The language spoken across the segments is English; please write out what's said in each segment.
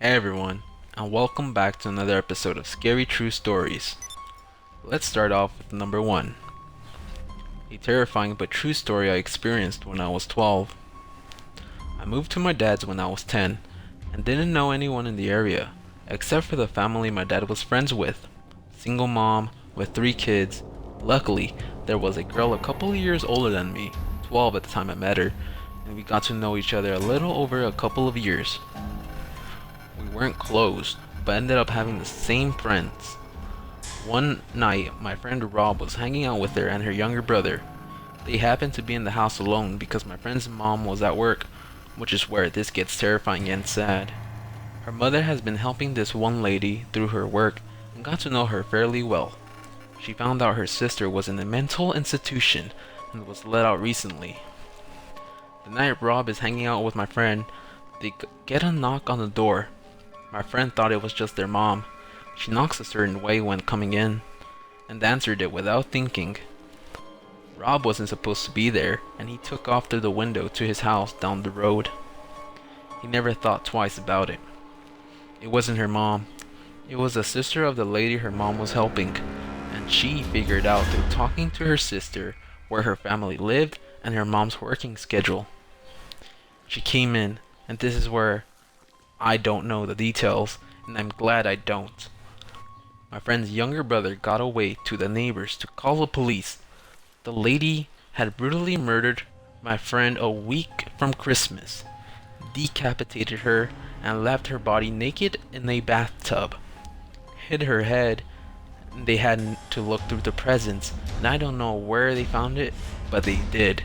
Hey everyone, and welcome back to another episode of Scary True Stories. Let's start off with number 1. A terrifying but true story I experienced when I was 12. I moved to my dad's when I was 10, and didn't know anyone in the area, except for the family my dad was friends with. Single mom, with 3 kids. Luckily, there was a girl a couple of years older than me, 12 at the time I met her, and we got to know each other a little over a couple of years. We weren't close, but ended up having the same friends. One night, my friend Rob was hanging out with her and her younger brother. They happened to be in the house alone because my friend's mom was at work, which is where this gets terrifying and sad. Her mother has been helping this one lady through her work and got to know her fairly well. She found out her sister was in a mental institution and was let out recently. The night Rob is hanging out with my friend, they get a knock on the door. My friend thought it was just their mom. She knocks a certain way when coming in, and answered it without thinking. Rob wasn't supposed to be there, and he took off through the window to his house down the road. He never thought twice about it. It wasn't her mom. It was the sister of the lady her mom was helping, and she figured out through talking to her sister where her family lived and her mom's working schedule. She came in, and this is where I don't know the details, and I'm glad I don't. My friend's younger brother got away to the neighbors to call the police. The lady had brutally murdered my friend a week from Christmas, decapitated her, and left her body naked in a bathtub. Hid her head, and they had to look through the presents, and I don't know where they found it, but they did.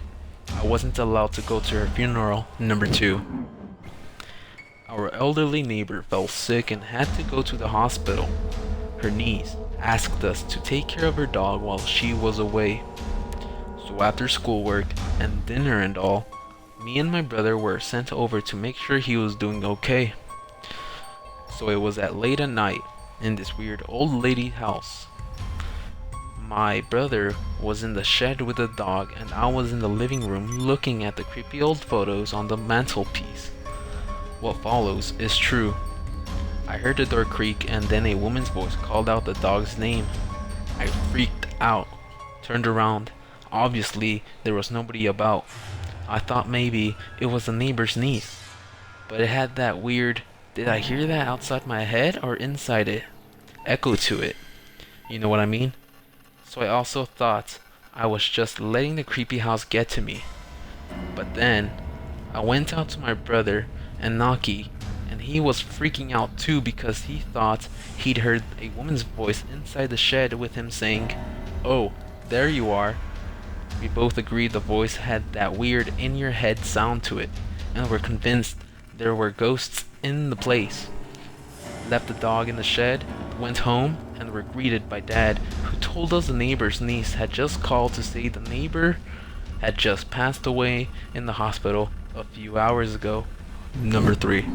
I wasn't allowed to go to her funeral. Number 2. Our elderly neighbor fell sick and had to go to the hospital. Her niece asked us to take care of her dog while she was away. So after schoolwork and dinner and all, me and my brother were sent over to make sure he was doing okay. So it was at late at night in this weird old lady's house. My brother was in the shed with the dog, and I was in the living room looking at the creepy old photos on the mantelpiece. What follows is true. I heard the door creak, and then a woman's voice called out the dog's name. I freaked out, turned around. Obviously, there was nobody about. I thought maybe it was the neighbor's niece, but it had that weird, did I hear that outside my head or inside it, echo to it. You know what I mean? So I also thought I was just letting the creepy house get to me. But then, I went out to my brother and Naki, and he was freaking out too because he thought he'd heard a woman's voice inside the shed with him saying, "Oh, there you are." We both agreed the voice had that weird in-your-head sound to it, and were convinced there were ghosts in the place. Left the dog in the shed, went home, and were greeted by Dad, who told us the neighbor's niece had just called to say the neighbor had just passed away in the hospital a few hours ago. Number 3.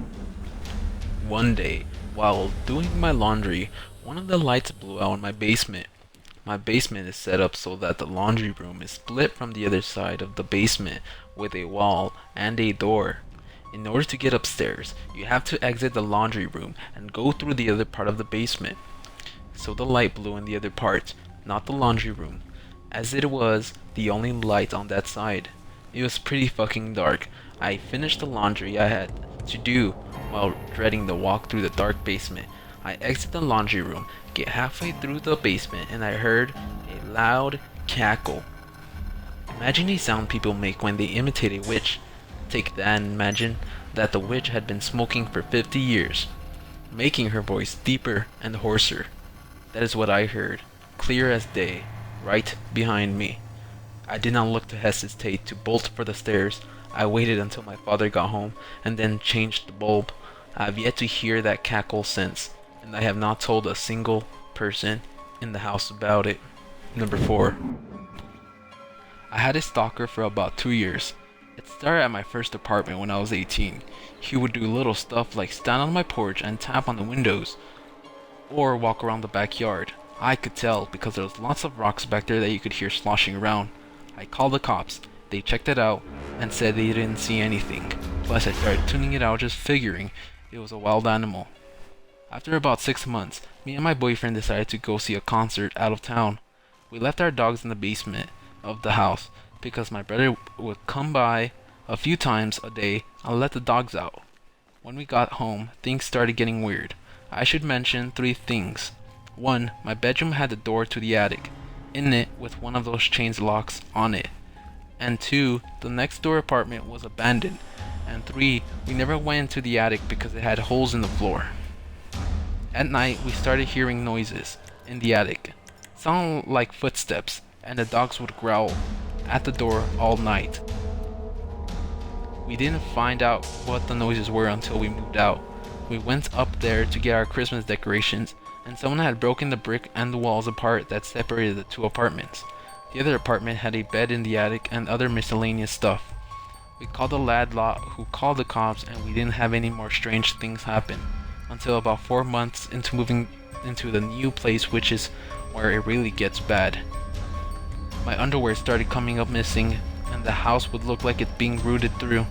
One day, while doing my laundry, one of the lights blew out in my basement. My basement is set up so that the laundry room is split from the other side of the basement with a wall and a door. In order to get upstairs, you have to exit the laundry room and go through the other part of the basement. So the light blew in the other part, not the laundry room, as it was the only light on that side. It was pretty fucking dark. I finished the laundry I had to do while dreading the walk through the dark basement. I exit the laundry room, get halfway through the basement, and I heard a loud cackle. Imagine a sound people make when they imitate a witch. Take that and imagine that the witch had been smoking for 50 years, making her voice deeper and hoarser. That is what I heard, clear as day, right behind me. I did not look to hesitate to bolt for the stairs. I waited until my father got home, and then changed the bulb. I have yet to hear that cackle since, and I have not told a single person in the house about it. Number 4. I had a stalker for about 2 years. It started at my first apartment when I was 18. He would do little stuff like stand on my porch and tap on the windows, or walk around the backyard. I could tell because there was lots of rocks back there that you could hear sloshing around. I called the cops. They checked it out and said they didn't see anything. Plus I started tuning it out, just figuring It was a wild animal. After about 6 months, me and my boyfriend decided to go see a concert out of town. We left our dogs in the basement of the house because my brother would come by a few times a day and let the dogs out. When we got home, things started getting weird. I should mention 3 things. 1. My bedroom had the door to the attic in it with one of those chains locks on it. And 2. The next door apartment was abandoned. And 3. We never went into the attic because it had holes in the floor. At night, we started hearing noises in the attic. Sounded like footsteps, and the dogs would growl at the door all night. We didn't find out what the noises were until we moved out. We went up there to get our Christmas decorations, and someone had broken the brick and the walls apart that separated the 2 apartments. The other apartment had a bed in the attic and other miscellaneous stuff. We called the landlord who called the cops, and we didn't have any more strange things happen until about 4 months into moving into the new place, which is where it really gets bad. My underwear started coming up missing, and the house would look like it being rooted through.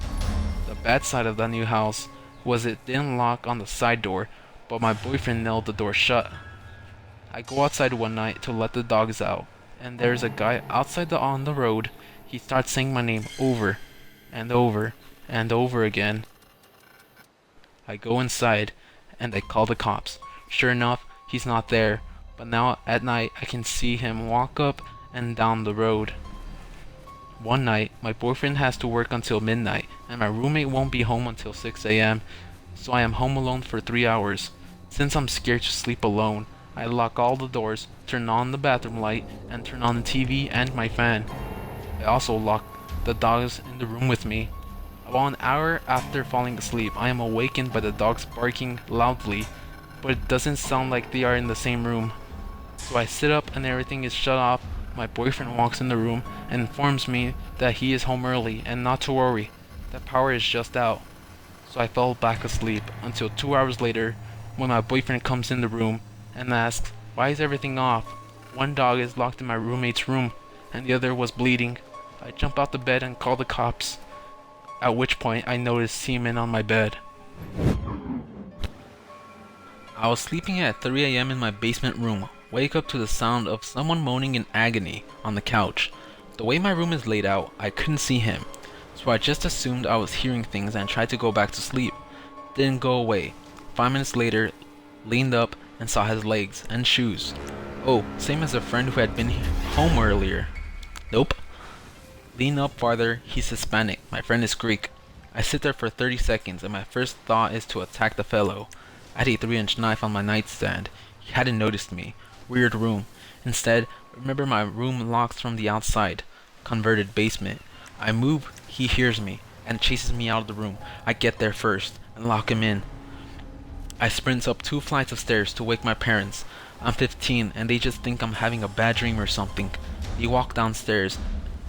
The bad side of the new house was it didn't lock on the side door, but my boyfriend nailed the door shut. I go outside one night to let the dogs out, and there's a guy outside on the road. He starts saying my name over and over and over again. I go inside and I call the cops. Sure enough, he's not there, but now at night I can see him walk up and down the road. One night, my boyfriend has to work until midnight, and my roommate won't be home until 6 a.m., so I am home alone for 3 hours. Since I'm scared to sleep alone, I lock all the doors, turn on the bathroom light, and turn on the TV and my fan. I also lock the dogs in the room with me. About an hour after falling asleep, I am awakened by the dogs barking loudly, but it doesn't sound like they are in the same room. So I sit up and everything is shut off. My boyfriend walks in the room and informs me that he is home early and not to worry, that power is just out. So I fell back asleep until 2 hours later when my boyfriend comes in the room and asks, "Why is everything off? One dog is locked in my roommate's room and the other was bleeding." I jump out the bed and call the cops, at which point I notice semen on my bed. I was sleeping at 3 a.m. in my basement room, wake up to the sound of someone moaning in agony on the couch. The way my room is laid out, I couldn't see him, so I just assumed I was hearing things and tried to go back to sleep. Didn't go away. 5 minutes later, leaned up and saw his legs and shoes. Oh, same as a friend who had been home earlier. Nope. Lean up farther, he's Hispanic, my friend is Greek. I sit there for 30 seconds and my first thought is to attack the fellow. I had a 3-inch knife on my nightstand. He hadn't noticed me. Weird room. Instead, remember my room locks from the outside. Converted basement. I move, he hears me, and chases me out of the room. I get there first, and lock him in. I sprint up 2 flights of stairs to wake my parents. I'm 15, and they just think I'm having a bad dream or something. They walk downstairs.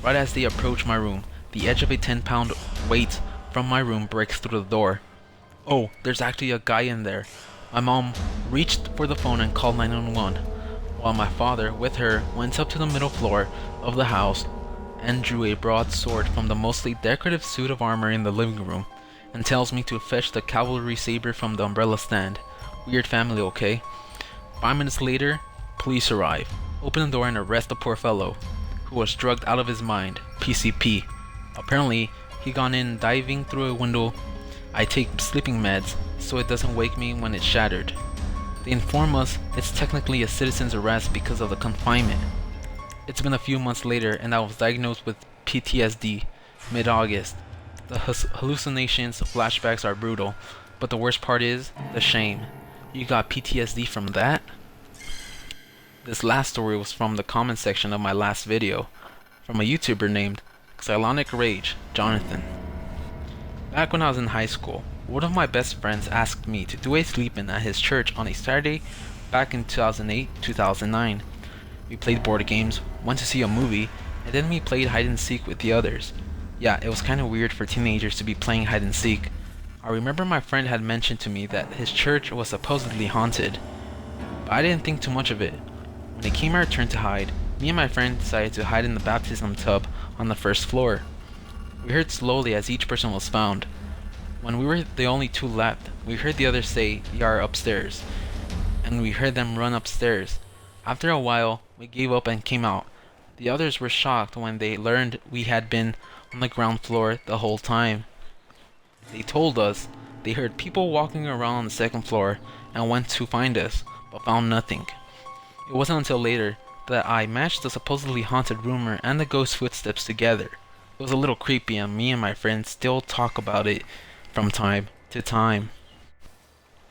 Right as they approach my room, the edge of a 10-pound weight from my room breaks through the door. Oh, there's actually a guy in there. My mom reached for the phone and called 911, while my father, with her, went up to the middle floor of the house and drew a broadsword from the mostly decorative suit of armor in the living room, and tells me to fetch the cavalry saber from the umbrella stand. Weird family, okay? 5 minutes later, police arrive, open the door and arrest the poor fellow, who was drugged out of his mind, PCP. Apparently, he gone in diving through a window. I take sleeping meds, so it doesn't wake me when it's shattered. They inform us it's technically a citizen's arrest because of the confinement. It's been a few months later and I was diagnosed with PTSD mid-August. The hallucinations, flashbacks are brutal, but the worst part is the shame. You got PTSD from that? This last story was from the comment section of my last video, from a YouTuber named Cylonic Rage Jonathan. Back when I was in high school, one of my best friends asked me to do a sleep-in at his church on a Saturday back in 2008-2009. We played board games, went to see a movie, and then we played hide and seek with the others. Yeah, it was kinda weird for teenagers to be playing hide and seek. I remember my friend had mentioned to me that his church was supposedly haunted, but I didn't think too much of it. When it came our turn to hide, me and my friend decided to hide in the baptism tub on the first floor. We heard slowly as each person was found. When we were the only two left, we heard the others say, "They are upstairs," and we heard them run upstairs. After a while, we gave up and came out. The others were shocked when they learned we had been on the ground floor the whole time. They told us they heard people walking around on the second floor and went to find us, but found nothing. It wasn't until later that I matched the supposedly haunted rumor and the ghost footsteps together. It was a little creepy, and me and my friends still talk about it from time to time.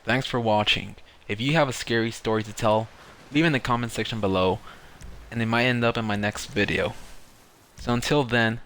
Thanks for watching. If you have a scary story to tell, leave in the comment section below, and it might end up in my next video. So until then,